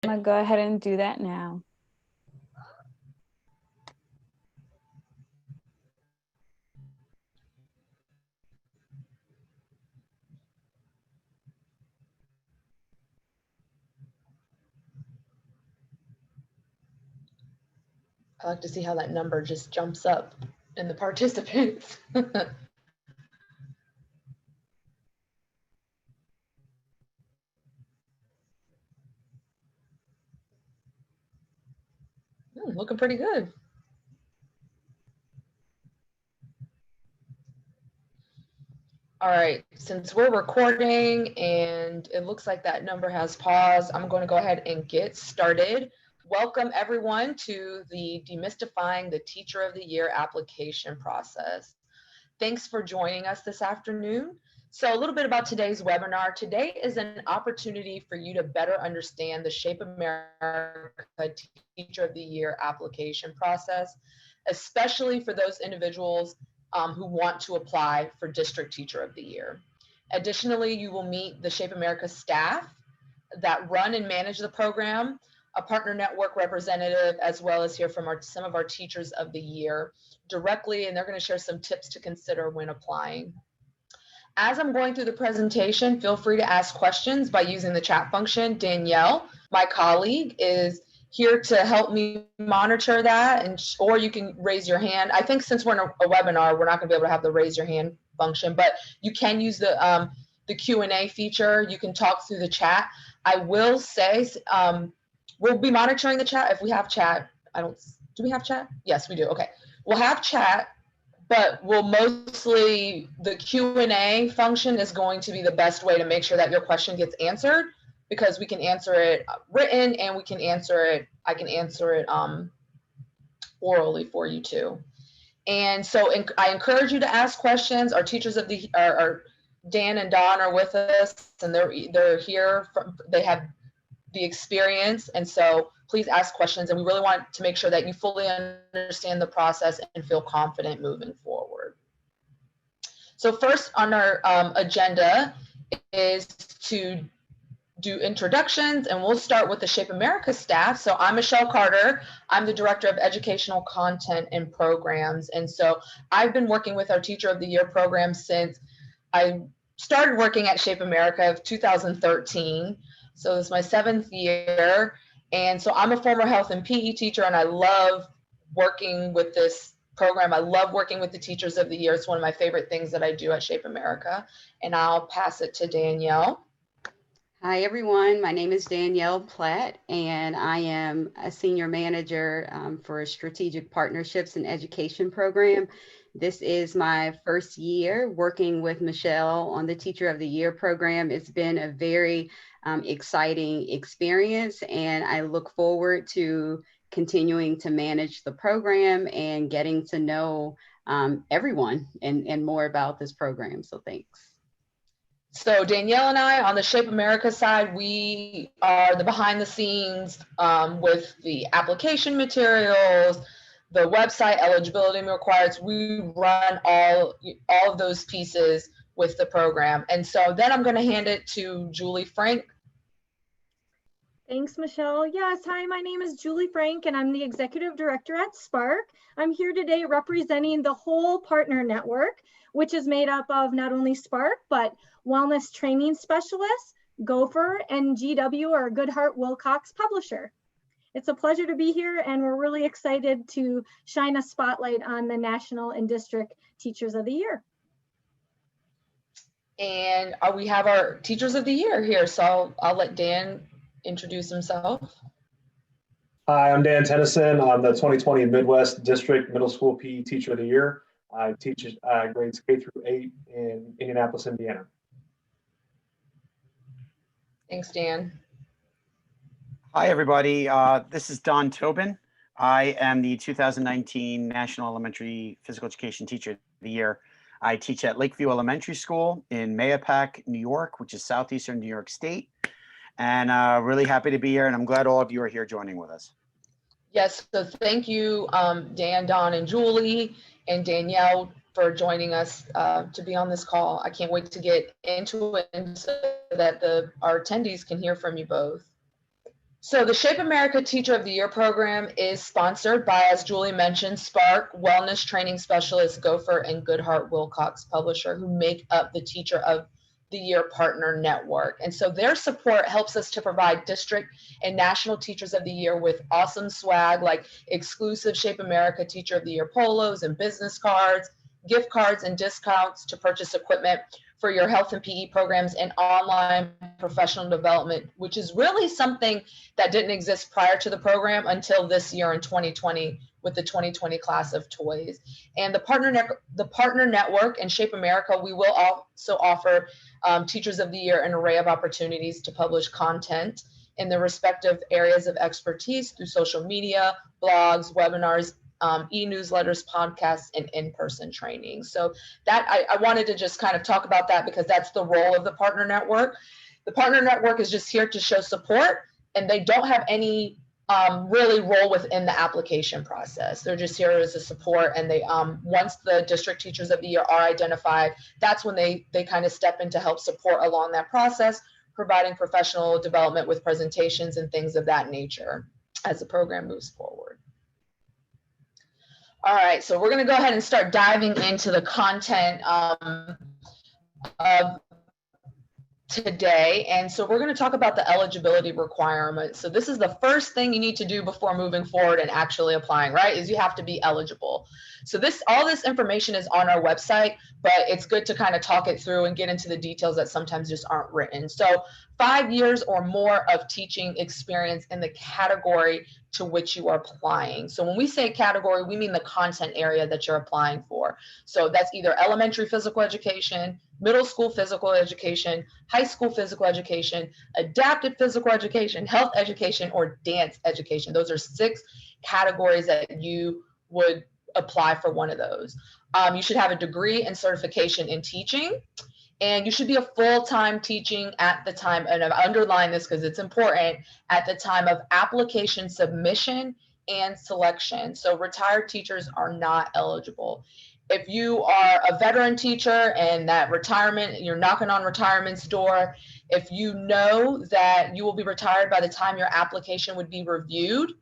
I'm gonna go ahead and do that now. I like to see how that number just jumps up in the participants. Looking pretty good. All right, since we're recording and it looks like that number has paused, I'm going to go ahead and get started. Welcome everyone to the Demystifying the Teacher of the Year application process. Thanks for joining us this afternoon. So a little bit about today's webinar. Today is an opportunity for you to better understand the Shape America Teacher of the Year application process, especially for those individuals who want to apply for District Teacher of the Year. Additionally, you will meet the Shape America staff that run and manage the program, a partner network representative, as well as hear from some of our teachers of the year directly, and they're going to share some tips to consider when applying. As I'm going through the presentation, feel free to ask questions by using the chat function. Danielle, my colleague, is here to help me monitor that, or you can raise your hand. I think since we're in a webinar, we're not going to be able to have the raise your hand function, but you can use the Q&A feature. You can talk through the chat. I will say we'll be monitoring the chat if we have chat. Do we have chat? Yes, we do. Okay. We'll have chat, but we'll mostly, the Q&A function is going to be the best way to make sure that your question gets answered, because we can answer it written and we can answer it, I can answer it orally for you too. And so I encourage you to ask questions. Our teachers of the, our Dan and Don are with us, and they're here, they have the experience, and so please ask questions, and we really want to make sure that you fully understand the process and feel confident moving forward. So first on our agenda is to do introductions, and we'll start with the Shape America staff. So I'm Michelle Carter. I'm the Director of Educational Content and Programs, and so I've been working with our Teacher of the Year program since I started working at Shape America of 2013. So this is my 7th year. And so I'm a former health and PE teacher, and I love working with this program. I love working with the Teachers of the Year. It's one of my favorite things that I do at Shape America. And I'll pass it to Danielle. Hi, everyone. My name is Danielle Platt, and I am a senior manager for Strategic Partnerships and Education program. This is my first year working with Michelle on the Teacher of the Year program. It's been a very exciting experience, and I look forward to continuing to manage the program and getting to know everyone and more about this program. So thanks. So Danielle and I, on the Shape America side, we are the behind the scenes with the application materials, the website, eligibility requirements. We run all of those pieces with the program. And so then I'm going to hand it to Julie Frank. Thanks, Michelle. Yes, hi, my name is Julie Frank, and I'm the Executive Director at Spark. I'm here today representing the whole partner network, which is made up of not only Spark, but Wellness Training Specialists, Gopher, and GW, or Goodhart Wilcox Publisher. It's a pleasure to be here, and we're really excited to shine a spotlight on the National and District Teachers of the Year. And we have our Teachers of the Year here, so I'll let Dan introduce himself. Hi, I'm Dan Tennyson. I'm the 2020 Midwest District Middle School PE Teacher of the Year. I teach grades K through 8 in Indianapolis, Indiana. Thanks, Dan. Hi, everybody. This is Don Tobin. I am the 2019 National Elementary Physical Education Teacher of the Year. I teach at Lakeview Elementary School in Mahopac, New York, which is southeastern New York State. And really happy to be here, and I'm glad all of you are here joining with us. Yes, so thank you, Dan, Don, and Julie, and Danielle for joining us to be on this call. I can't wait to get into it so that our attendees can hear from you both. So the Shape America Teacher of the Year program is sponsored by, as Julie mentioned, Spark, Wellness Training Specialist, Gopher, and Goodhart Wilcox Publisher, who make up the Teacher of the Year Partner Network. And so their support helps us to provide district and national Teachers of the Year with awesome swag like exclusive Shape America Teacher of the Year polos and business cards, gift cards and discounts to purchase equipment for your health and PE programs, and online professional development, which is really something that didn't exist prior to the program until this year in 2020 with the 2020 class of toys. And the partner network and Shape America, we will also offer Teachers of the Year an array of opportunities to publish content in their respective areas of expertise through social media, blogs, webinars, e-newsletters, podcasts, and in-person training. So that I wanted to just kind of talk about that because that's the role of the partner network. The partner network is just here to show support, and they don't have any really role within the application process. They're just here as a support, and they once the district Teachers of the Year are identified, that's when they kind of step in to help support along that process, providing professional development with presentations and things of that nature as the program moves forward. All right, so we're going to go ahead and start diving into the content of today. And so we're going to talk about the eligibility requirements. So this is the first thing you need to do before moving forward and actually applying, right? Is you have to be eligible. So all this information is on our website, but it's good to kind of talk it through and get into the details that sometimes just aren't written. So 5 years or more of teaching experience in the category to which you are applying. So when we say category, we mean the content area that you're applying for. So that's either elementary physical education, middle school physical education, high school physical education, adapted physical education, health education, or dance education. Those are 6 categories that you would apply for one of those. You should have a degree and certification in teaching, and you should be a full-time teaching at the time, and I've underlined this because it's important, at the time of application submission and selection. So retired teachers are not eligible. If you are a veteran teacher and that retirement, you're knocking on retirement's door, if you know that you will be retired by the time your application would be reviewed,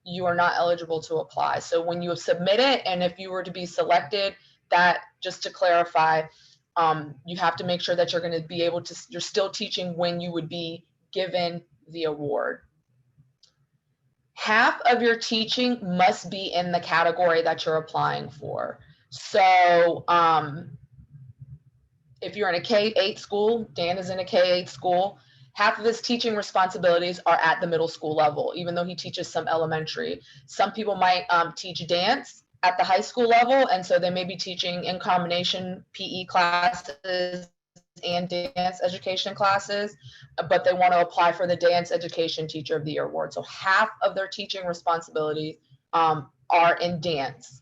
you are not eligible to apply. So when you submit it, and if you were to be selected, that, just to clarify, you have to make sure that you're going to be able to, you're still teaching when you would be given the award. Half of your teaching must be in the category that you're applying for. So if you're in a K-8 school, Dan is in a K-8 school, half of his teaching responsibilities are at the middle school level, even though he teaches some elementary. Some people might teach dance at the high school level, and so they may be teaching in combination PE classes and dance education classes, but they want to apply for the Dance Education Teacher of the Year award. So half of their teaching responsibilities are in dance.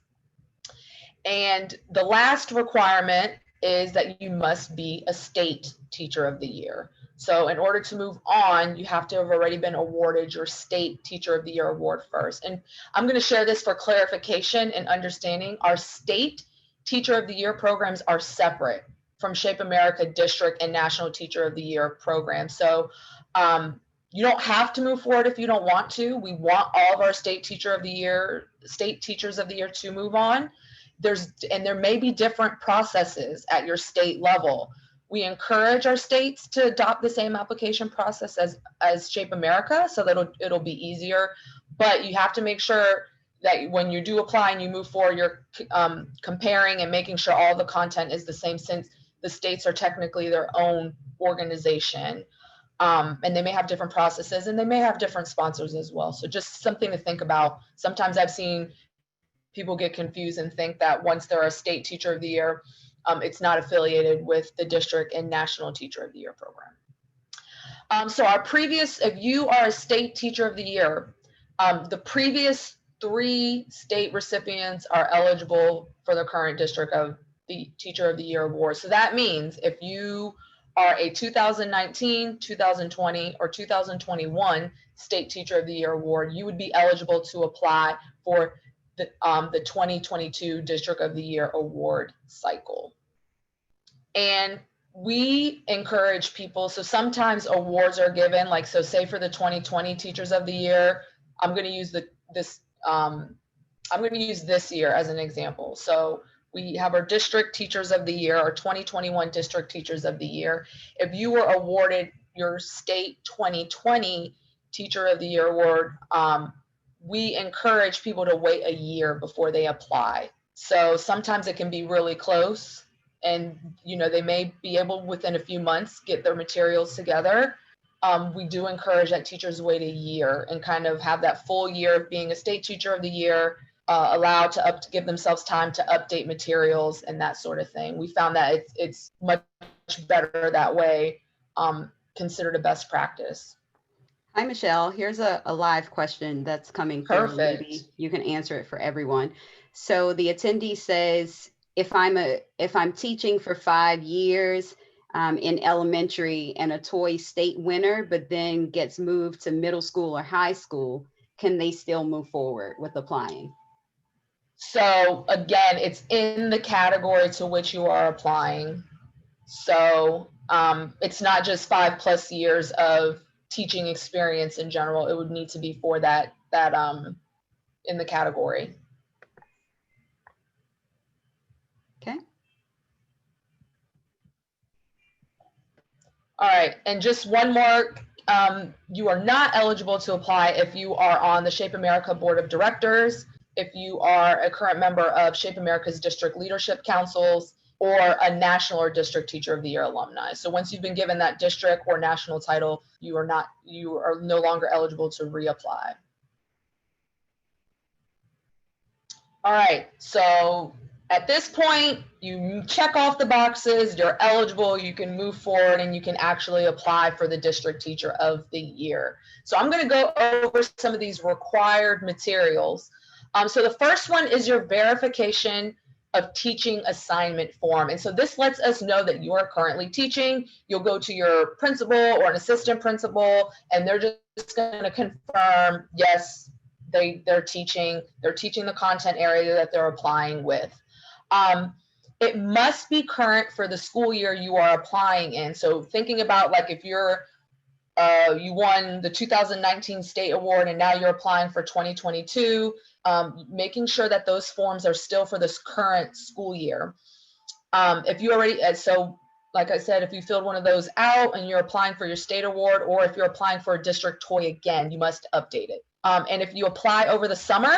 And the last requirement is that you must be a state Teacher of the Year. So in order to move on, you have to have already been awarded your state Teacher of the Year award first. And I'm going to share this for clarification and understanding. Our state Teacher of the Year programs are separate from Shape America District and National Teacher of the Year program. So you don't have to move forward if you don't want to. We want all of our state Teachers of the Year to move on. There may be different processes at your state level. We encourage our states to adopt the same application process as Shape America, so that it'll be easier. But you have to make sure that when you do apply and you move forward, you're comparing and making sure all the content is the same, since the states are technically their own organization. And they may have different processes, and they may have different sponsors as well. So just something to think about. Sometimes I've seen people get confused and think that once they're a state Teacher of the Year, it's not affiliated with the district and National Teacher of the Year program. So if you are a state Teacher of the Year, the previous 3 state recipients are eligible for the current district of the Teacher of the Year award. So that means if you are a 2019, 2020, or 2021 state Teacher of the Year award, you would be eligible to apply for the 2022 District of the Year award cycle. And we encourage people. So sometimes awards are given, like, so say for the 2020 Teachers of the Year, I'm going to use this year as an example. So we have our district teachers of the year, our 2021 district teachers of the year. If you were awarded your state 2020 teacher of the year award, we encourage people to wait a year before they apply. So sometimes it can be really close, and they may be able within a few months get their materials together. We do encourage that teachers wait a year and kind of have that full year of being a state teacher of the year, allowed to give themselves time to update materials and that sort of thing. We found that it's much better that way, considered a best practice. Hi, Michelle. Here's a live question that's coming through. Perfect. Maybe you can answer it for everyone. So the attendee says, if I'm teaching for 5 years in elementary and a toy state winner, but then gets moved to middle school or high school, can they still move forward with applying? So again, it's in the category to which you are applying. So it's not just 5+ years of teaching experience in general. It would need to be for that in the category. Okay. All right, and just one more. You are not eligible to apply if you are on the Shape America Board of Directors, if you are a current member of Shape America's District Leadership Councils, or a national or district teacher of the year alumni. So once you've been given that district or national title, you are no longer eligible to reapply. All right, so at this point, you check off the boxes, you're eligible, you can move forward, and you can actually apply for the district teacher of the year. So I'm going to go over some of these required materials. So the first one is your verification of teaching assignment form. And so this lets us know that you are currently teaching. You'll go to your principal or an assistant principal, and they're just going to confirm, yes, they're teaching the content area that they're applying with. It must be current for the school year you are applying in. So thinking about, like, if you won the 2019 state award and now you're applying for 2022, making sure that those forms are still for this current school year. If you already, so like I said, if you filled one of those out and you're applying for your state award, or if you're applying for a district toy again, you must update it. And if you apply over the summer,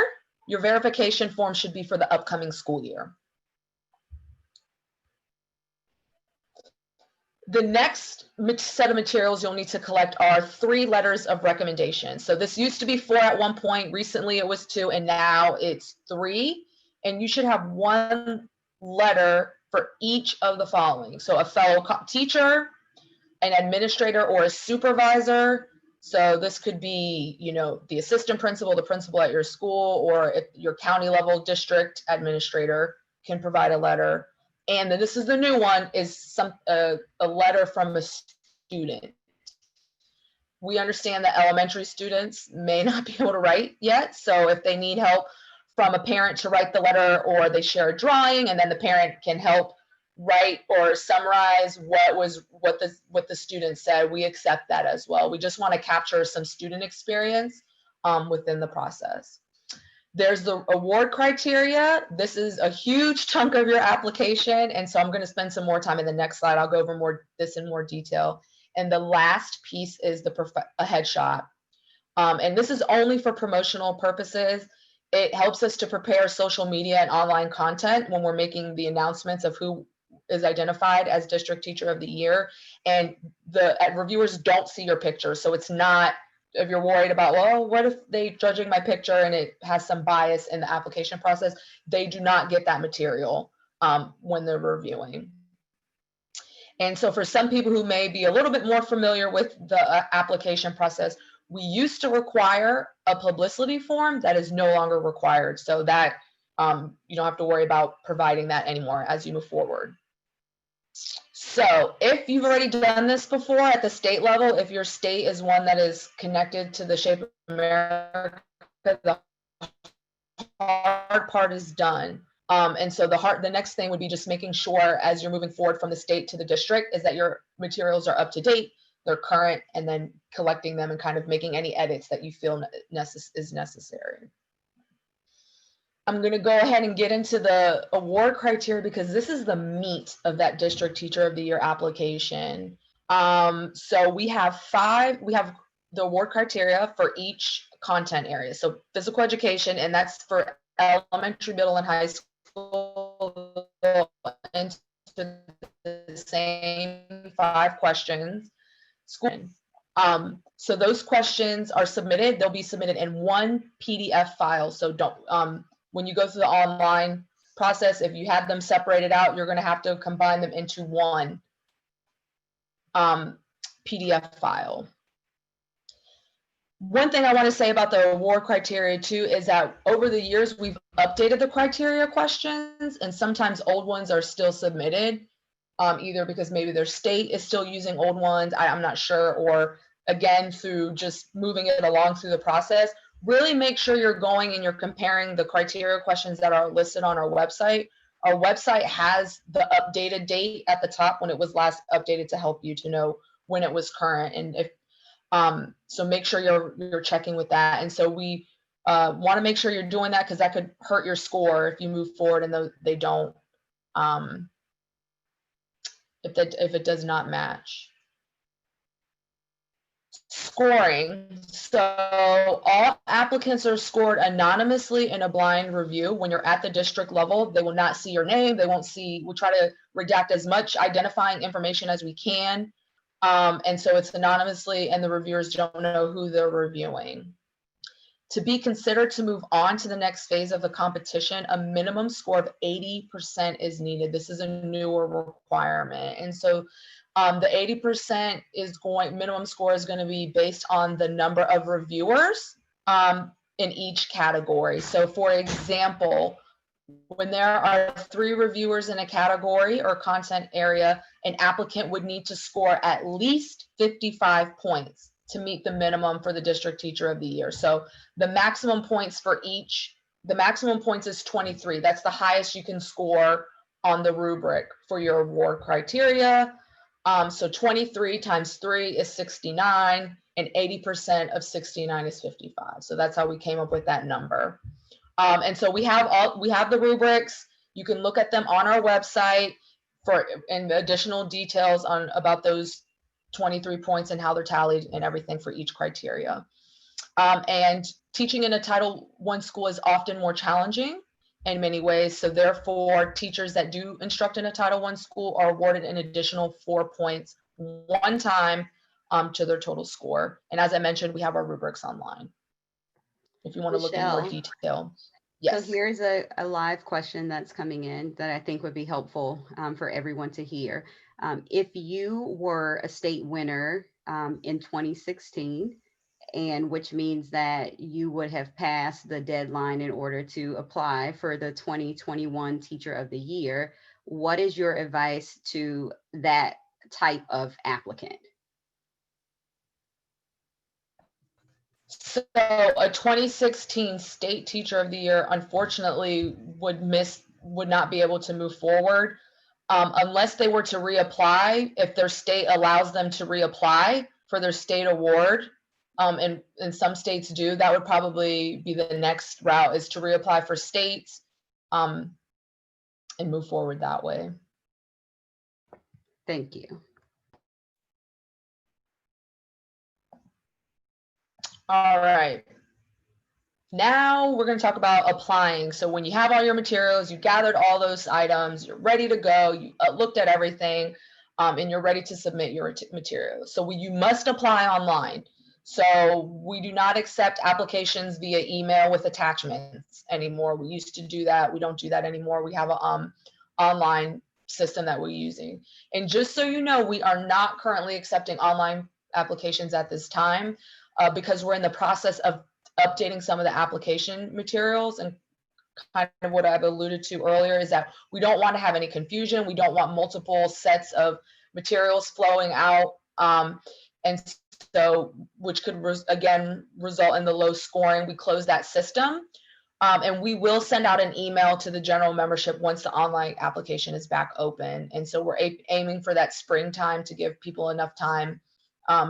your verification form should be for the upcoming school year. The next set of materials you'll need to collect are 3 letters of recommendation. So this used to be 4 at one point, recently it was 2, and now it's 3. And you should have 1 letter for each of the following. So a fellow teacher, an administrator, or a supervisor. So this could be, the assistant principal, the principal at your school, or if your county level district administrator can provide a letter. And then this is the new one, is a letter from a student. We understand that elementary students may not be able to write yet. So if they need help from a parent to write the letter, or they share a drawing and then the parent can help write or summarize what the student said, we accept that as well. We just want to capture some student experience within the process. There's the award criteria. This is a huge chunk of your application, and so I'm going to spend some more time in the next slide. I'll go over this in more detail. And the last piece is a headshot. And this is only for promotional purposes. It helps us to prepare social media and online content when we're making the announcements of who is identified as District Teacher of the Year. And reviewers don't see your picture, so it's not, if you're worried about, well, what if they judging my picture and it has some bias in the application process, they do not get that material when they're reviewing. And so for some people who may be a little bit more familiar with the application process, we used to require a publicity form. That is no longer required. So that you don't have to worry about providing that anymore as you move forward. So if you've already done this before at the state level, if your state is one that is connected to the Shape America, the hard part is done. And so the next thing would be just making sure as you're moving forward from the state to the district is that your materials are up to date, they're current, and then collecting them and kind of making any edits that you feel is necessary. I'm going to go ahead and get into the award criteria because this is the meat of that District Teacher of the Year application. So we have the award criteria for each content area. So physical education, and that's for elementary, middle, and high school, into the same 5 questions. So those questions are submitted. They'll be submitted in one PDF file. So don't, when you go through the online process, if you had them separated out, you're going to have to combine them into one PDF file. One thing I want to say about the award criteria too is that over the years we've updated the criteria questions, and sometimes old ones are still submitted, either because maybe their state is still using old ones, I'm not sure, or again through just moving it along through the process. Really make sure you're going and you're comparing the criteria questions that are listed on our website. Our website has the updated date at the top when it was last updated to help you to know when it was current, and if so make sure you're checking with that. And so we want to make sure you're doing that because that could hurt your score if you move forward and they don't, if it does not match. Scoring. So all applicants are scored anonymously in a blind review. When you're at the district level, they will not see your name. They won't see, we'll try to redact as much identifying information as we can. And so it's anonymously and the reviewers don't know who they're reviewing. To be considered to move on to the next phase of the competition, a minimum score of 80% is needed. This is a newer requirement. And so the 80% minimum score is going to be based on the number of reviewers in each category. So for example, when there are 3 reviewers in a category or content area, an applicant would need to score at least 55 points to meet the minimum for the District Teacher of the Year. So the maximum points is 23. That's the highest you can score on the rubric for your award criteria. So 23 times 3 is 69, and 80% of 69 is 55. So that's how we came up with that number. And so we have the rubrics. You can look at them on our website and additional details about those 23 points and how they're tallied and everything for each criteria. And teaching in a Title I school is often more challenging in many ways. So therefore, teachers that do instruct in a Title I school are awarded an additional 4 points one time to their total score. And as I mentioned, we have our rubrics online if you want to look in more detail. Yes. So here's a live question that's coming in that I think would be helpful for everyone to hear. If you were a state winner in 2016, and which means that you would have passed the deadline in order to apply for the 2021 Teacher of the Year, what is your advice to that type of applicant? So a 2016 State Teacher of the Year, unfortunately, would not be able to move forward unless they were to reapply. If their state allows them to reapply for their state award, and some states do, that would probably be the next route, is to reapply for states and move forward that way. Thank you. All right. Now we're going to talk about applying. So when you have all your materials, you gathered all those items, you're ready to go, you looked at everything, and you're ready to submit your materials. So you must apply online. So we do not accept applications via email with attachments anymore. We used to do that. We don't do that anymore. We have an online system that we're using. And just so you know, we are not currently accepting online applications at this time because we're in the process of updating some of the application materials. And kind of what I've alluded to earlier is that we don't want to have any confusion. We don't want multiple sets of materials flowing out. And so, which could again result in the low scoring. We closed that system. And we will send out an email to the general membership once the online application is back open. And so we're aiming for that springtime to give people enough time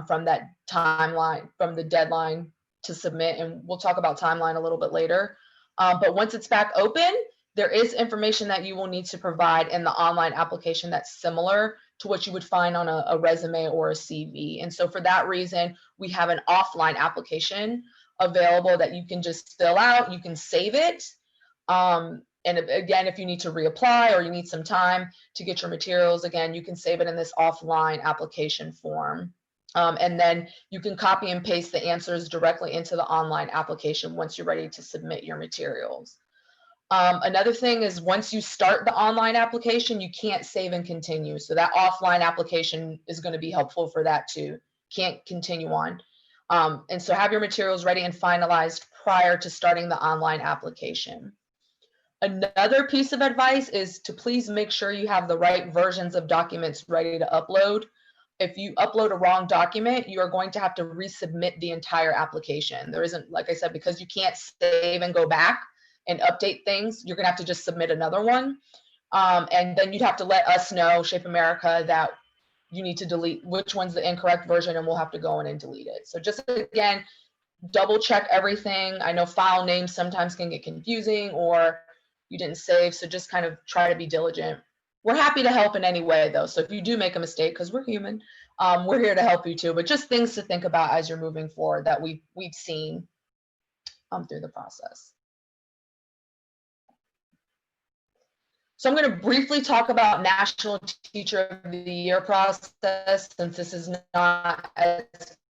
from that timeline, from the deadline to submit. And we'll talk about timeline a little bit later. But once it's back open, there is information that you will need to provide in the online application that's similar to what you would find on a resume or a CV. And so for that reason, we have an offline application available that you can just fill out, you can save it. And again, if you need to reapply or you need some time to get your materials, again, you can save it in this offline application form. And then you can copy and paste the answers directly into the online application once you're ready to submit your materials. Another thing is once you start the online application, you can't save and continue. So that offline application is going to be helpful for that too. Can't continue on. And so have your materials ready and finalized prior to starting the online application. Another piece of advice is to please make sure you have the right versions of documents ready to upload. If you upload a wrong document, you are going to have to resubmit the entire application. There isn't, like I said, because you can't save and go back and update things, you're gonna have to just submit another one. And then you'd have to let us know, Shape America, that you need to delete which one's the incorrect version, and we'll have to go in and delete it. So just again, double check everything. I know file names sometimes can get confusing or you didn't save, so just kind of try to be diligent. We're happy to help in any way though. So if you do make a mistake, because we're human, we're here to help you too, but just things to think about as you're moving forward that we've seen through the process. So I'm going to briefly talk about National Teacher of the Year process, since this is not as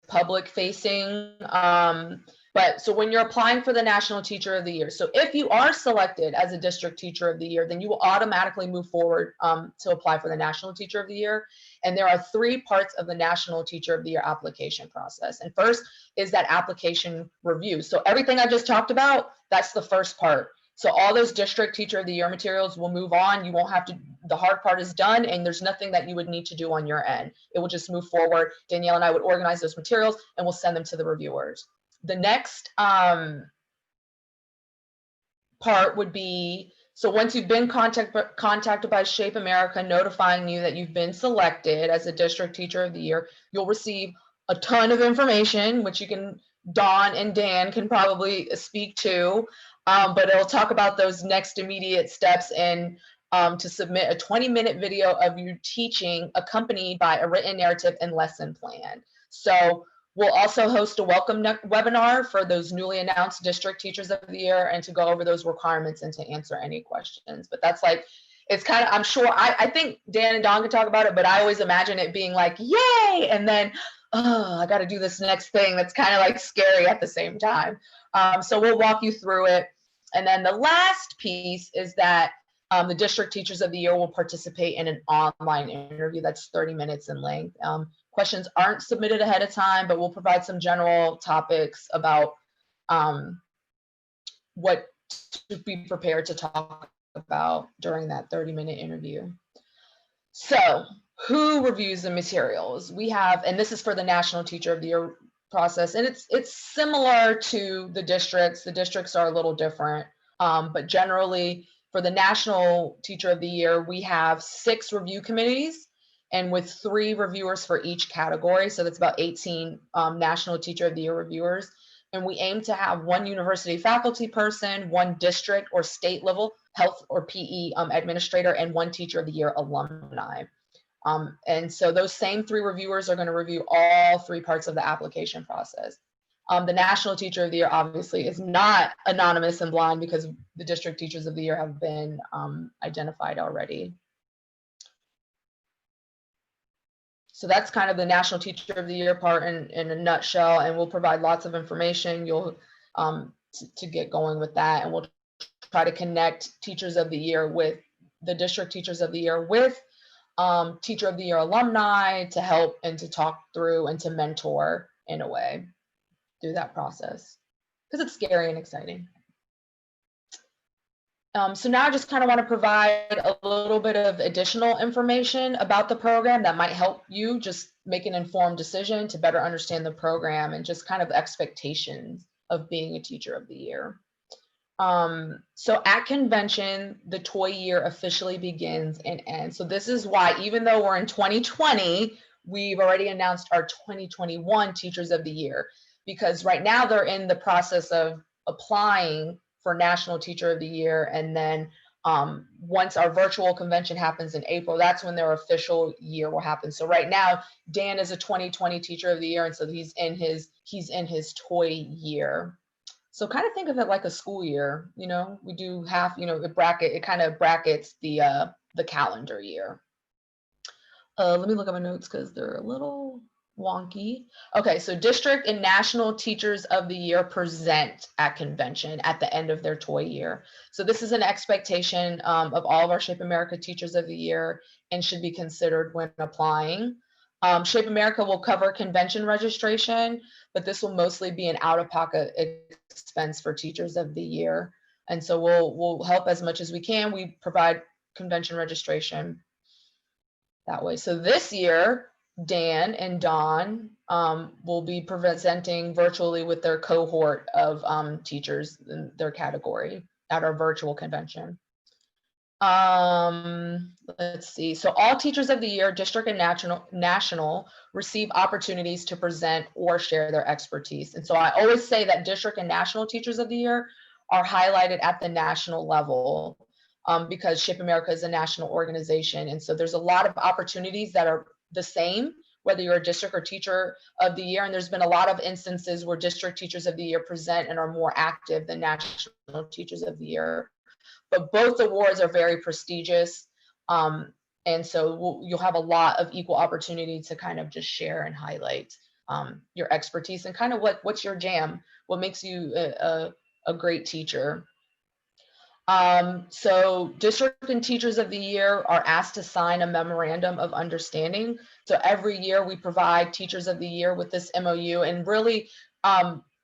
public facing. But so when you're applying for the National Teacher of the Year, so if you are selected as a District Teacher of the Year, then you will automatically move forward to apply for the National Teacher of the Year. And there are 3 parts of the National Teacher of the Year application process. And first is that application review. So everything I just talked about, that's the first part. So all those District Teacher of the Year materials will move on. You won't have to, the hard part is done, and there's nothing that you would need to do on your end. It will just move forward. Danielle and I would organize those materials and we'll send them to the reviewers. The next part would be, so once you've been contacted by Shape America notifying you that you've been selected as a District Teacher of the Year, you'll receive a ton of information, which you can, Dawn and Dan can probably speak to. But it'll talk about those next immediate steps and to submit a 20-minute video of you teaching accompanied by a written narrative and lesson plan. So we'll also host a welcome webinar for those newly announced District Teachers of the Year and to go over those requirements and to answer any questions. But that's like, it's kind of, I'm sure, I think Dan and Dawn can talk about it, but I always imagine it being like, yay, and then, oh, I got to do this next thing that's kind of like scary at the same time. So we'll walk you through it. And then the last piece is that the District Teachers of the Year will participate in an online interview that's 30 minutes in length. Questions aren't submitted ahead of time, but we'll provide some general topics about what to be prepared to talk about during that 30-minute interview. So who reviews the materials? We have, and this is for the National Teacher of the Year process, and it's similar to the districts. The districts are a little different, but generally for the National Teacher of the Year, we have 6 review committees and with 3 reviewers for each category. So that's about 18 National Teacher of the Year reviewers. And we aim to have 1 university faculty person, 1 district or state level health or PE administrator, and 1 Teacher of the Year alumni. And so those same 3 reviewers are going to review all 3 parts of the application process. The National Teacher of the Year obviously is not anonymous and blind because the District Teachers of the Year have been identified already. So that's kind of the National Teacher of the Year part in a nutshell, and we'll provide lots of information. You'll to get going with that, and we'll try to connect Teachers of the Year with the District Teachers of the Year with Teacher of the Year alumni to help and to talk through and to mentor in a way through that process, because it's scary and exciting. So now I just kind of want to provide a little bit of additional information about the program that might help you just make an informed decision to better understand the program and just kind of expectations of being a Teacher of the Year. So at convention, the toy year officially begins and ends. So this is why, even though we're in 2020, we've already announced our 2021 Teachers of the Year, because right now they're in the process of applying for National Teacher of the Year. And then once our virtual convention happens in April, that's when their official year will happen. So right now, Dan is a 2020 Teacher of the Year, and so he's in his toy year. So kind of think of it like a school year, you know, we do have, you know, it kind of brackets the calendar year. Let me look at my notes because they're a little wonky. Okay, so district and national teachers of the year present at convention at the end of their toy year. So this is an expectation of all of our Shape America teachers of the year and should be considered when applying. Shape America will cover convention registration, but this will mostly be an out-of-pocket expense for teachers of the year. And so we'll help as much as we can. We provide convention registration that way. So this year, Dan and Dawn will be presenting virtually with their cohort of teachers in their category at our virtual convention. Let's see. So all teachers of the year, district and national, receive opportunities to present or share their expertise. And so I always say that district and national teachers of the year are highlighted at the national level because Shape America is a national organization. And so there's a lot of opportunities that are the same, whether you're a district or teacher of the year. And there's been a lot of instances where district teachers of the year present and are more active than national teachers of the year. But both awards are very prestigious. And so you'll have a lot of equal opportunity to kind of just share and highlight your expertise and kind of what's your jam, what makes you a great teacher. So district and teachers of the year are asked to sign a memorandum of understanding. So every year we provide teachers of the year with this MOU, and really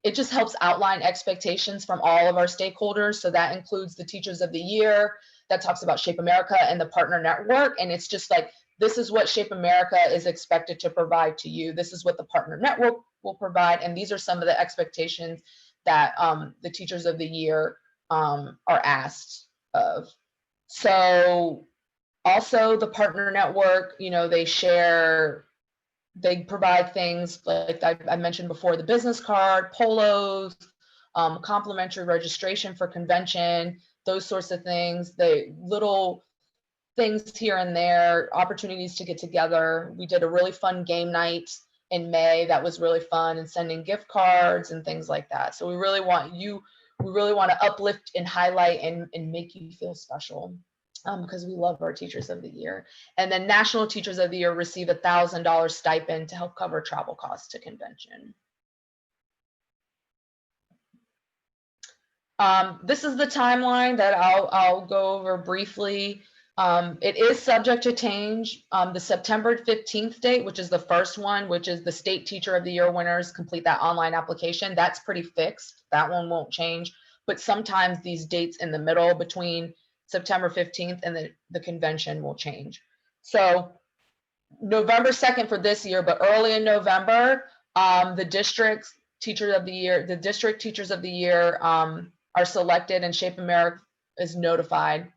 it just helps outline expectations from all of our stakeholders. So that includes the teachers of the year, that talks about Shape America and the partner network. And it's just like, this is what Shape America is expected to provide to you. This is what the partner network will provide. And these are some of the expectations that the teachers of the year are asked of. So also the partner network, you know, they provide things like I mentioned before, the business card, polos, complimentary registration for convention, those sorts of things, the little things here and there, opportunities to get together. We did a really fun game night in May that was really fun, and sending gift cards and things like that. So we really want to uplift and highlight and make you feel special. Because we love our teachers of the year. And then national teachers of the year receive $1,000 stipend to help cover travel costs to convention. This is the timeline that I'll go over briefly. It is subject to change. The September 15th date, which is the first one, which is the state teacher of the year winners complete that online application. That's pretty fixed. That one won't change. But sometimes these dates in the middle between September 15th and the convention will change. So November 2nd for this year, but early in November, the district teachers of the year are selected, and Shape America is notified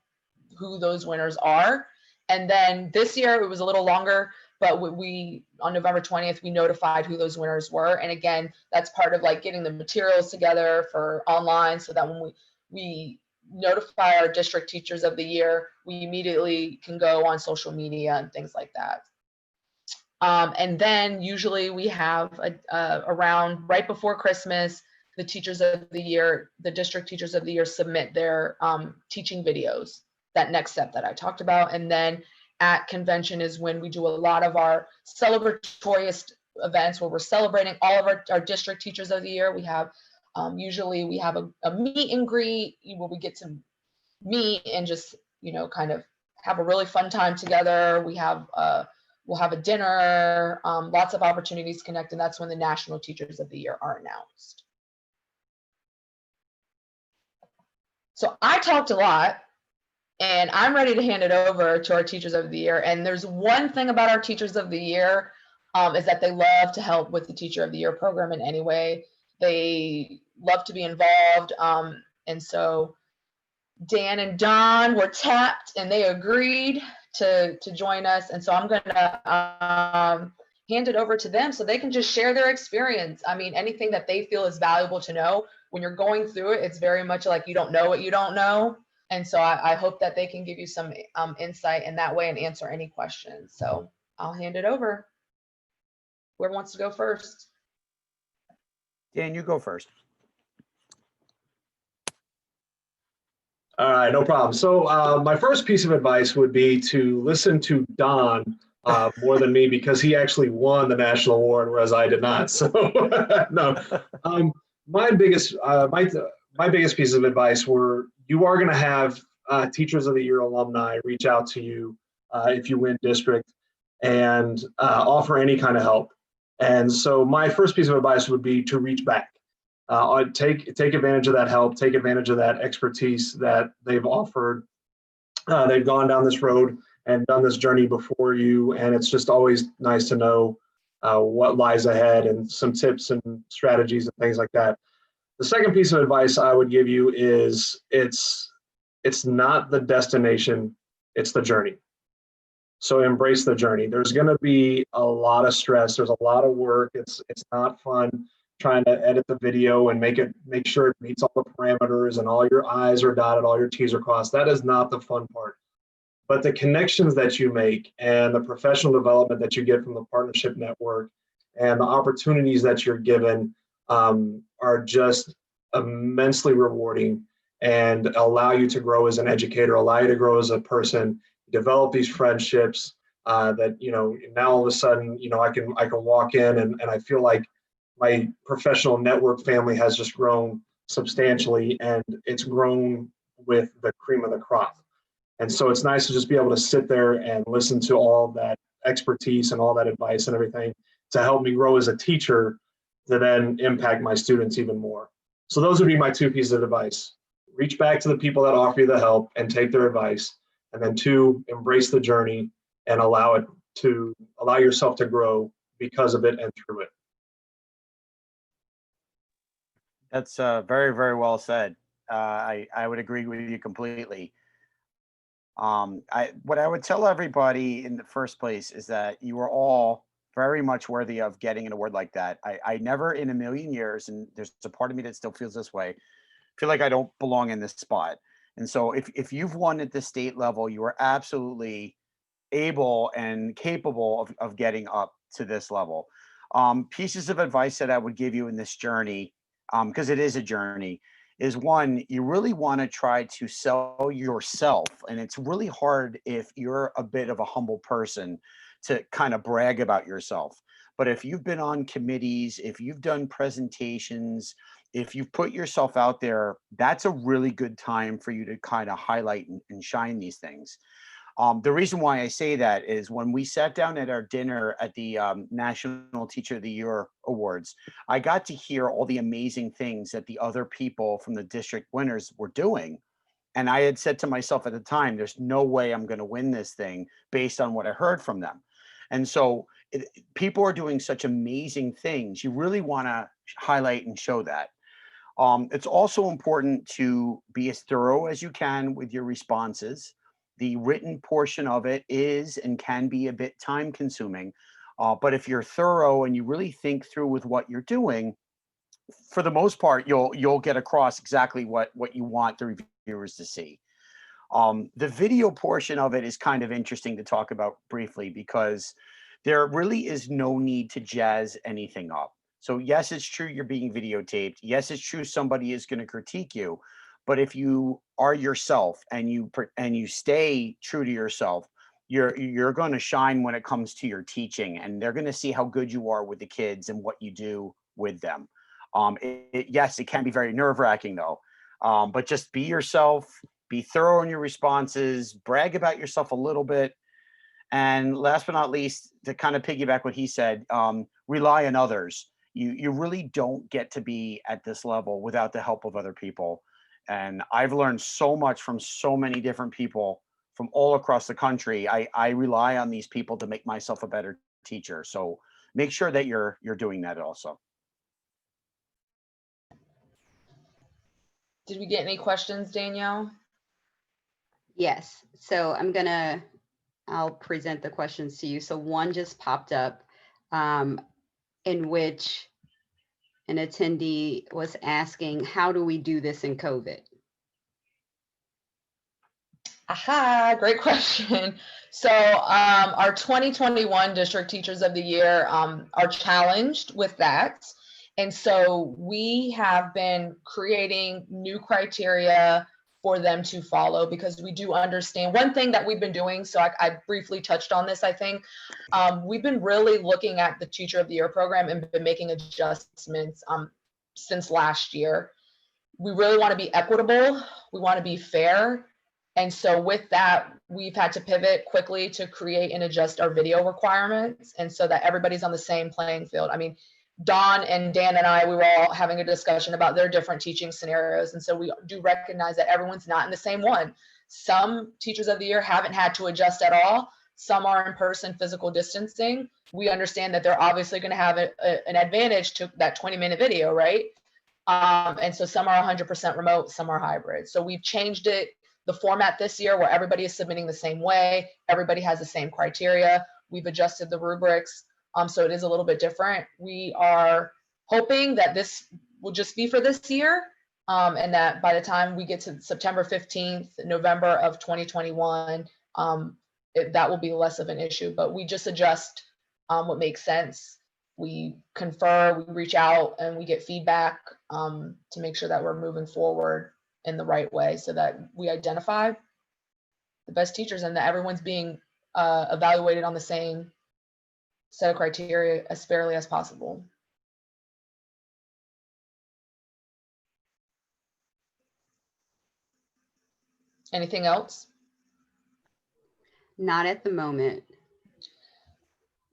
who those winners are. And then this year it was a little longer, but we on November 20th, we notified who those winners were. And again, that's part of like getting the materials together for online, so that when we notify our district teachers of the year, we immediately can go on social media and things like that. And then usually we have around right before Christmas, the teachers of the year, the district teachers of the year submit their teaching videos, that next step that I talked about. And then at convention is when we do a lot of our celebratory events where we're celebrating all of our district teachers of the year. We have usually we have a meet and greet where we get to meet and just, you know, kind of have a really fun time together. We'll have a dinner, lots of opportunities to connect, and that's when the national teachers of the year are announced. So I talked a lot, and I'm ready to hand it over to our teachers of the year. And there's one thing about our teachers of the year is that they love to help with the teacher of the year program in any way. They love to be involved. And so Dan and Don were tapped and they agreed to join us. And so I'm going to hand it over to them so they can just share their experience. I mean, anything that they feel is valuable to know. When you're going through it, it's very much like you don't know what you don't know. And so I hope that they can give you some insight in that way and answer any questions. So I'll hand it over. Whoever wants to go first. Dan, you go first. All right, no problem. So my first piece of advice would be to listen to Don more than me, because he actually won the national award, whereas I did not. So no, my biggest piece of advice were, you are going to have Teachers of the Year alumni reach out to you if you win district and offer any kind of help. And so my first piece of advice would be to reach back. Take advantage of that help, take advantage of that expertise that they've offered. They've gone down this road and done this journey before you, and it's just always nice to know what lies ahead and some tips and strategies and things like that. The second piece of advice I would give you is it's not the destination, it's the journey. So embrace the journey. There's going to be a lot of stress. There's a lot of work. It's not fun trying to edit the video and make sure it meets all the parameters and all your I's are dotted, all your T's are crossed. That is not the fun part. But the connections that you make and the professional development that you get from the partnership network and the opportunities that you're given are just immensely rewarding and allow you to grow as an educator, allow you to grow as a person, develop these friendships that, now all of a sudden, I can walk in and I feel like my professional network family has just grown substantially, and it's grown with the cream of the crop. And so it's nice to just be able to sit there and listen to all that expertise and all that advice and everything to help me grow as a teacher to then impact my students even more. So those would be my two pieces of advice. Reach back to the people that offer you the help and take their advice. And then two, embrace the journey and allow yourself to grow because of it and through it. That's very, very well said. I would agree with you completely. What I would tell everybody in the first place is that you are all very much worthy of getting an award like that. I never in a million years, and there's a part of me that still feels this way, feel like I don't belong in this spot. And so if you've won at the state level, you are absolutely able and capable of getting up to this level. Pieces of advice that I would give you in this journey, because it is a journey, is one, you really want to try to sell yourself. And it's really hard if you're a bit of a humble person to kind of brag about yourself. But if you've been on committees, if you've done presentations, if you've put yourself out there, that's a really good time for you to kind of highlight and shine these things. The reason why I say that is when we sat down at our dinner at the National Teacher of the Year Awards, I got to hear all the amazing things that the other people from the district winners were doing. And I had said to myself at the time, there's no way I'm going to win this thing based on what I heard from them. And so people are doing such amazing things. You really want to highlight and show that. It's also important to be as thorough as you can with your responses. The written portion of it is and can be a bit time consuming. But if you're thorough and you really think through with what you're doing, for the most part, you'll get across exactly what you want the reviewers to see. The video portion of it is kind of interesting to talk about briefly because there really is no need to jazz anything up. So yes, it's true you're being videotaped. Yes, it's true somebody is going to critique you. But if you are yourself and you stay true to yourself, you're going to shine when it comes to your teaching, and they're going to see how good you are with the kids and what you do with them. Yes, it can be very nerve-wracking though, but just be yourself, be thorough in your responses, brag about yourself a little bit, and last but not least, to kind of piggyback what he said, rely on others. You really don't get to be at this level without the help of other people. And I've learned so much from so many different people from all across the country. I rely on these people to make myself a better teacher. So make sure that you're doing that also. Did we get any questions, Danielle? Yes, so I'll present the questions to you. So one just popped up in which an attendee was asking, how do we do this in COVID? Aha, great question. So our 2021 District Teachers of the Year are challenged with that. And so we have been creating new criteria for them to follow, because we do understand one thing that we've been doing. So I briefly touched on this, I think. We've been really looking at the Teacher of the Year program and been making adjustments since last year. We really want to be equitable. We want to be fair. And so with that, we've had to pivot quickly to create and adjust our video requirements, and so that everybody's on the same playing field. I mean, Dawn and Dan and I, we were all having a discussion about their different teaching scenarios. And so we do recognize that everyone's not in the same one. Some Teachers of the Year haven't had to adjust at all. Some are in person physical distancing. We understand that they're obviously going to have an advantage to that 20-minute video, right? And so some are 100% remote, some are hybrid. So we've changed the format this year where everybody is submitting the same way. Everybody has the same criteria. We've adjusted the rubrics. So it is a little bit different. We are hoping that this will just be for this year, and that by the time we get to September 15th, November of 2021, that will be less of an issue. But we just adjust what makes sense. We confer, we reach out, and we get feedback to make sure that we're moving forward in the right way, so that we identify the best teachers and that everyone's being evaluated on the same set of criteria as fairly as possible. Anything else? Not at the moment.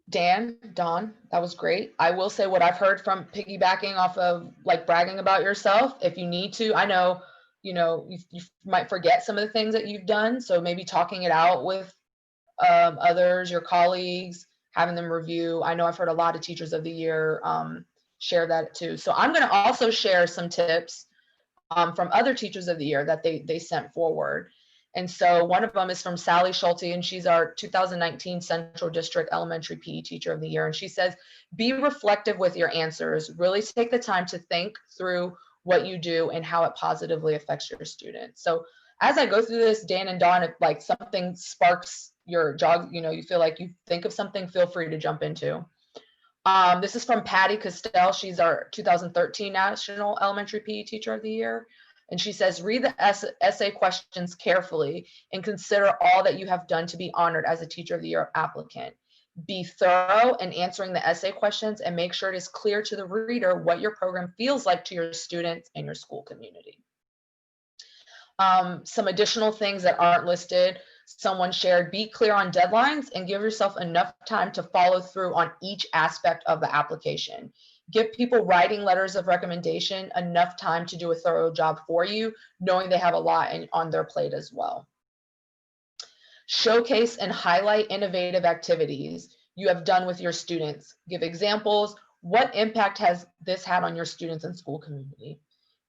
Dan, Dawn, that was great. I will say what I've heard from piggybacking off of like bragging about yourself, if you need to, I know, you might forget some of the things that you've done. So maybe talking it out with others, your colleagues, having them review. I know I've heard a lot of Teachers of the Year share that too. So I'm going to also share some tips from other Teachers of the Year that they sent forward. And so one of them is from Sally Schulte, and she's our 2019 Central District Elementary PE Teacher of the Year. And she says, be reflective with your answers. Really take the time to think through what you do and how it positively affects your students. So as I go through this, Dan and Dawn, if like something sparks your jog, you feel like you think of something, feel free to jump into. This is from Patty Costell. She's our 2013 National Elementary PE Teacher of the Year. And she says, read the essay questions carefully and consider all that you have done to be honored as a Teacher of the Year applicant. Be thorough in answering the essay questions and make sure it is clear to the reader what your program feels like to your students and your school community. Some additional things that aren't listed. Someone shared, be clear on deadlines and give yourself enough time to follow through on each aspect of the application. Give people writing letters of recommendation enough time to do a thorough job for you, knowing they have a lot on their plate as well. Showcase and highlight innovative activities you have done with your students. Give examples. What impact has this had on your students and school community?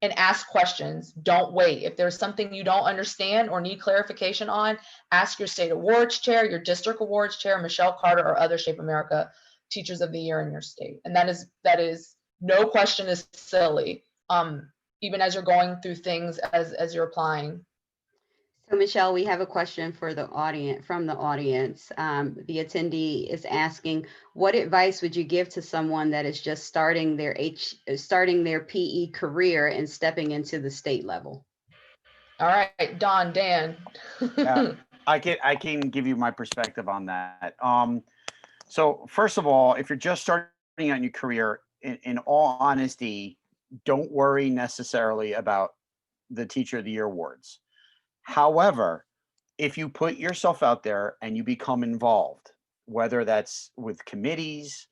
And ask questions. Don't wait. If there's something you don't understand or need clarification on, ask your state awards chair, your district awards chair, Michelle Carter, or other Shape America Teachers of the Year in your state. And that is no question is silly, even as you're going through things as you're applying. So Michelle, we have a question for the audience, from the audience. The attendee is asking, what advice would you give to someone that is just starting their PE career and stepping into the state level? All right, Dawn, Dan. I can give you my perspective on that. So first of all, if you're just starting out in your career, in all honesty, don't worry necessarily about the Teacher of the Year awards. However, if you put yourself out there and you become involved, whether that's with committees,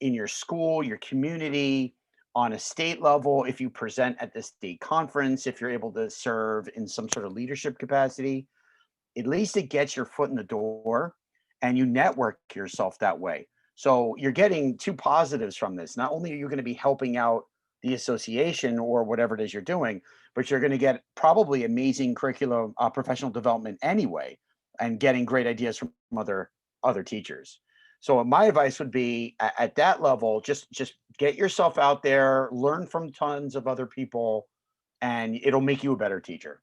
in your school, your community, on a state level, if you present at the state conference, if you're able to serve in some sort of leadership capacity, at least it gets your foot in the door and you network yourself that way. So you're getting two positives from this. Not only are you going to be helping out the association or whatever it is you're doing, but you're going to get probably amazing curriculum, professional development anyway, and getting great ideas from other teachers. So my advice would be at that level, just get yourself out there, learn from tons of other people, and it'll make you a better teacher.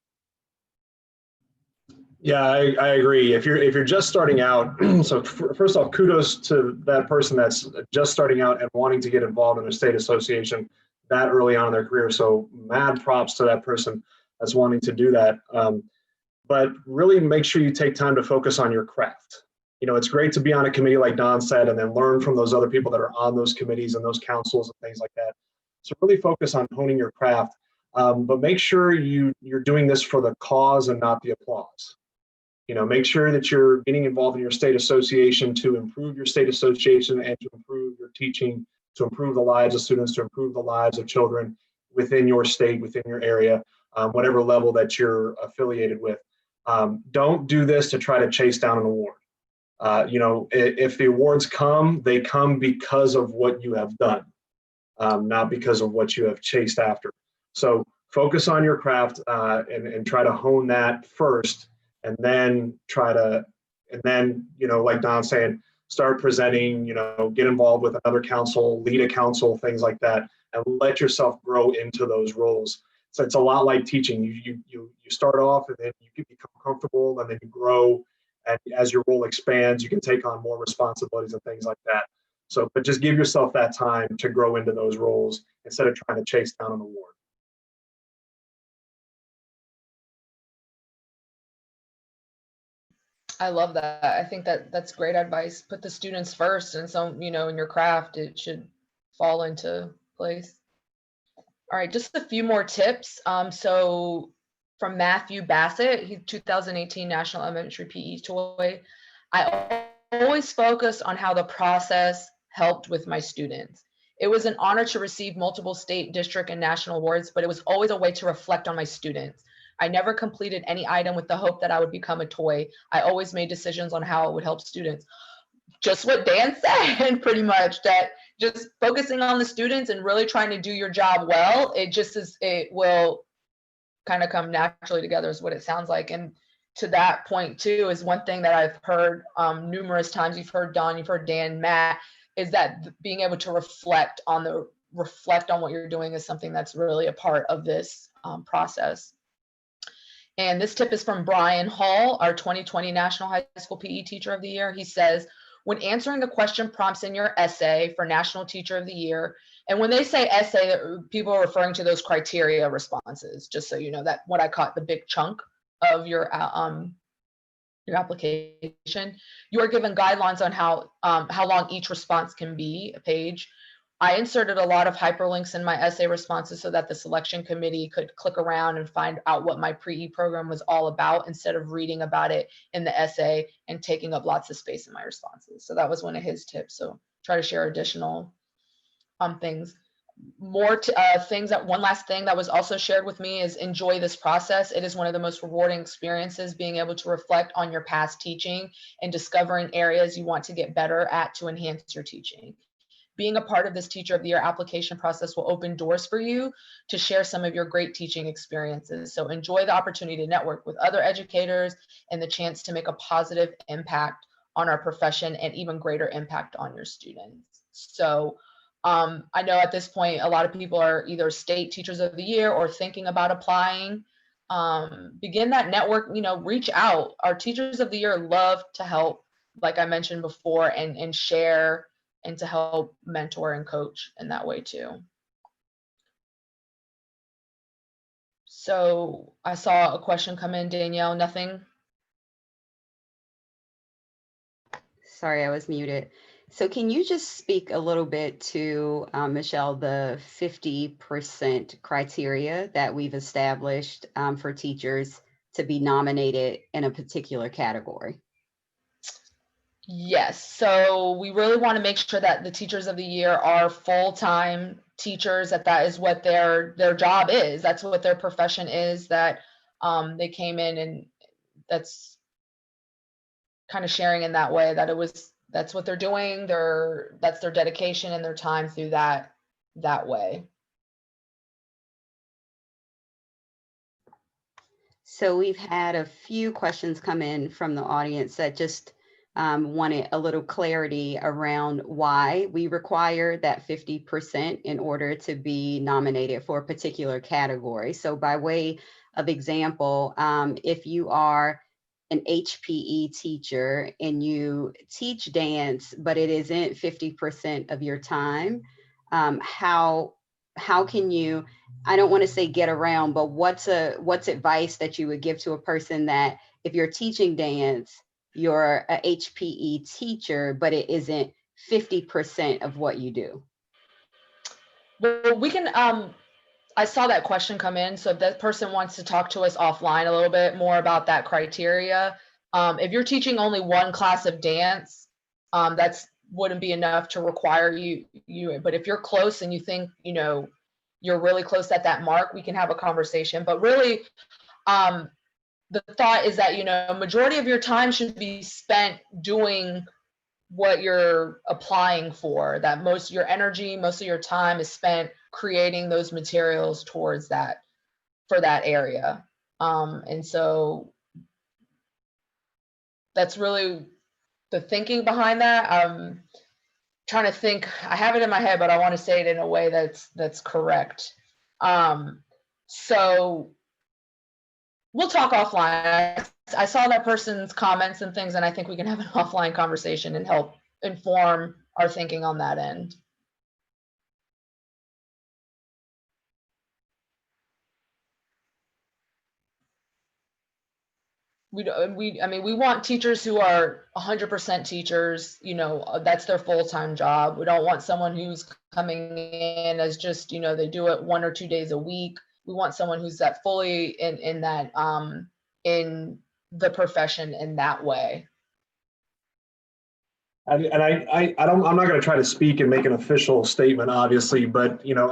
Yeah, I agree. If you're just starting out, so first off, kudos to that person that's just starting out and wanting to get involved in a state association that early on in their career. So mad props to that person that's wanting to do that. But really make sure you take time to focus on your craft. You know, it's great to be on a committee like Don said, and then learn from those other people that are on those committees and those councils and things like that. So really focus on honing your craft, but make sure you're doing this for the cause and not the applause. You know, make sure that you're getting involved in your state association to improve your state association and to improve your teaching, to improve the lives of students, to improve the lives of children within your state, within your area, whatever level that you're affiliated with. Don't do this to try to chase down an award. You know, if the awards come, they come because of what you have done, not because of what you have chased after. So focus on your craft and try to hone that first. And then you know, like Don's saying, start presenting, you know, get involved with another council, lead a council, things like that, and let yourself grow into those roles. So it's a lot like teaching. You start off and then you can become comfortable and then you grow. And as your role expands, you can take on more responsibilities and things like that. So, but just give yourself that time to grow into those roles instead of trying to chase down an award. I love that. I think that's great advice. Put the students first, and so, you know, in your craft, it should fall into place. All right, just a few more tips. So from Matthew Bassett, he's 2018 National Elementary PE Toy. I always focus on how the process helped with my students. It was an honor to receive multiple state, district, and national awards, but it was always a way to reflect on my students. I never completed any item with the hope that I would become a toy. I always made decisions on how it would help students. Just what Dan said, pretty much, that just focusing on the students and really trying to do your job well, it will kind of come naturally together is what it sounds like. And to that point too, is one thing that I've heard numerous times. You've heard Don, you've heard Dan, Matt, is that being able to reflect on what you're doing is something that's really a part of this process. And this tip is from Brian Hall, our 2020 National High School PE Teacher of the Year. He says, when answering the question prompts in your essay for National Teacher of the Year, and when they say essay, people are referring to those criteria responses, just so you know, that what I caught the big chunk of your application. You are given guidelines on how long each response can be, a page. I inserted a lot of hyperlinks in my essay responses so that the selection committee could click around and find out what my pre-E program was all about instead of reading about it in the essay and taking up lots of space in my responses. So that was one of his tips. So try to share additional things. One last thing that was also shared with me is enjoy this process. It is one of the most rewarding experiences, being able to reflect on your past teaching and discovering areas you want to get better at to enhance your teaching. Being a part of this Teacher of the Year application process will open doors for you to share some of your great teaching experiences. So enjoy the opportunity to network with other educators and the chance to make a positive impact on our profession and even greater impact on your students. So I know at this point, a lot of people are either state Teachers of the Year or thinking about applying. Begin that network, reach out. Our Teachers of the Year love to help, like I mentioned before, and share and to help mentor and coach in that way too. So I saw a question come in, Danielle, nothing? Sorry, I was muted. So can you just speak a little bit to, Michelle, the 50% criteria that we've established for teachers to be nominated in a particular category? Yes, so we really want to make sure that the Teachers of the Year are full-time teachers, that is what their job is. That's what their profession is, that they came in, and that's kind of sharing in that way, that's what they're doing, that's their dedication and their time through that way. So we've had a few questions come in from the audience that just wanted a little clarity around why we require that 50% in order to be nominated for a particular category. So by way of example, if you are an HPE teacher and you teach dance, but it isn't 50% of your time, how can you, I don't want to say get around, but what's advice that you would give to a person that if you're teaching dance, you're a HPE teacher, but it isn't 50% of what you do? Well, we can, I saw that question come in. So if that person wants to talk to us offline a little bit more about that criteria, if you're teaching only one class of dance, that's wouldn't be enough to require you, but if you're close and you think, you know, you're really close at that mark, we can have a conversation. But really, the thought is that, you know, majority of your time should be spent doing what you're applying for, that most of your energy, most of your time is spent creating those materials towards that, for that area. And so that's really the thinking behind that. I'm trying to think, I have it in my head, but I want to say it in a way that's correct. So we'll talk offline. I saw that person's comments and things, and I think we can have an offline conversation and help inform our thinking on that end. I mean, we want teachers who are 100% teachers, you know, that's their full-time job. We don't want someone who's coming in as just, you know, they do it 1 or 2 days a week. We want someone who's that fully in that, in the profession in that way. And I'm not going to try to speak and make an official statement, obviously, but you know,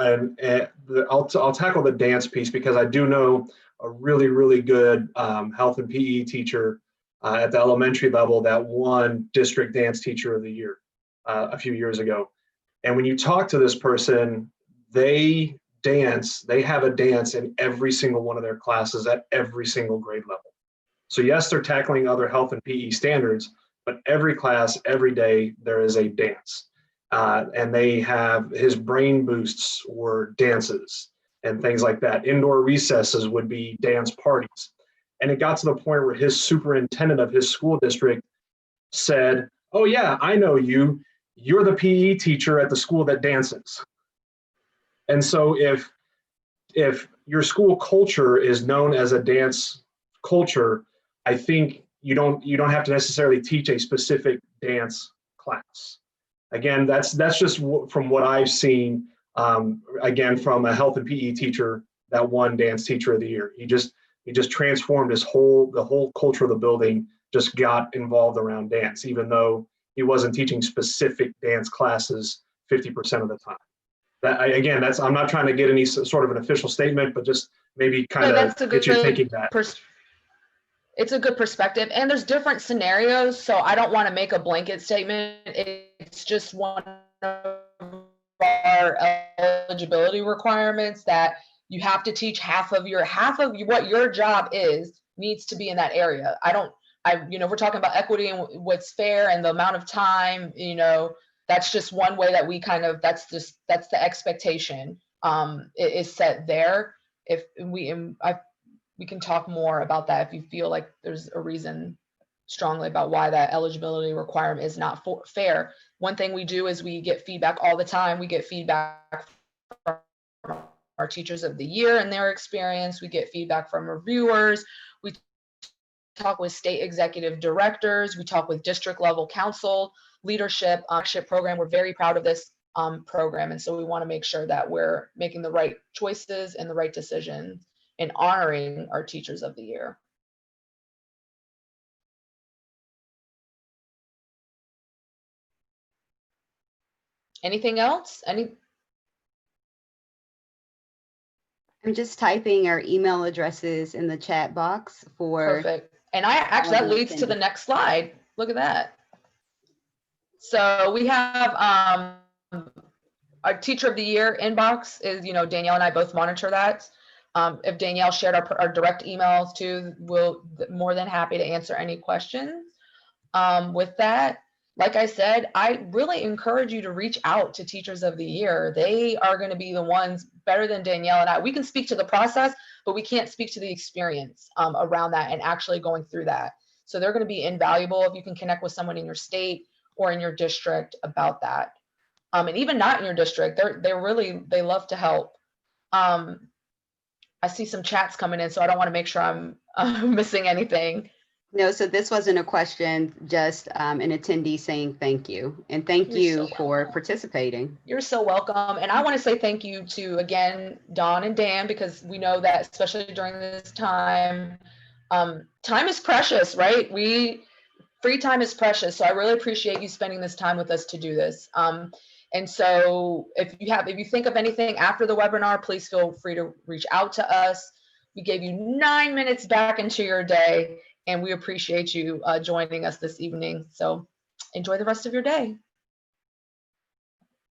I'll tackle the dance piece because I do know a really good health and PE teacher at the elementary level that won District Dance Teacher of the Year a few years ago. And when you talk to this person, they have a dance in every single one of their classes at every single grade level. So yes, they're tackling other health and PE standards, but every class, every day, there is a dance. And they have his brain boosts or dances and things like that. Indoor recesses would be dance parties. And it got to the point where his superintendent of his school district said, "Oh yeah, I know you. You're the PE teacher at the school that dances." And so if your school culture is known as a dance culture, I think you don't have to necessarily teach a specific dance class. Again, that's just from what I've seen. Again, from a health and PE teacher that won Dance Teacher of the Year, he just transformed the whole culture of the building. Just got involved around dance, even though he wasn't teaching specific dance classes 50% of the time. I'm not trying to get any sort of an official statement, but just maybe kind of get you thinking that. It's a good perspective, and there's different scenarios, so I don't want to make a blanket statement. It's just one of our eligibility requirements that you have to teach half of what your job is needs to be in that area. You know, we're talking about equity and what's fair and the amount of time, you know, that's just one way that we kind of, that's the expectation it is set there. If we can talk more about that if you feel like there's a reason strongly about why that eligibility requirement is not fair. One thing we do is we get feedback all the time. We get feedback from our teachers of the year and their experience. We get feedback from reviewers. We talk with state executive directors. We talk with district level council leadership program. We're very proud of this program. And so we want to make sure that we're making the right choices and the right decisions in honoring our teachers of the year. Anything else? I'm just typing our email addresses in the chat box for. Perfect. And that leads to the next slide. Look at that. So we have our teacher of the year inbox is, you know, Danielle and I both monitor that. If Danielle shared our direct emails too, we'll more than happy to answer any questions. With that, like I said, I really encourage you to reach out to Teachers of the Year. They are going to be the ones better than Danielle and I. We can speak to the process, but we can't speak to the experience around that and actually going through that. So they're going to be invaluable if you can connect with someone in your state or in your district about that. And even not in your district, they love to help. I see some chats coming in, so I don't want to make sure I'm missing anything. No, so this wasn't a question, just an attendee saying thank you. And thank you for participating. You're so welcome. And I want to say thank you to, again, Dawn and Dan, because we know that especially during this time, time is precious, right? Free time is precious. So I really appreciate you spending this time with us to do this. And so if you think of anything after the webinar, please feel free to reach out to us. We gave you 9 minutes back into your day, and we appreciate you joining us this evening. So enjoy the rest of your day.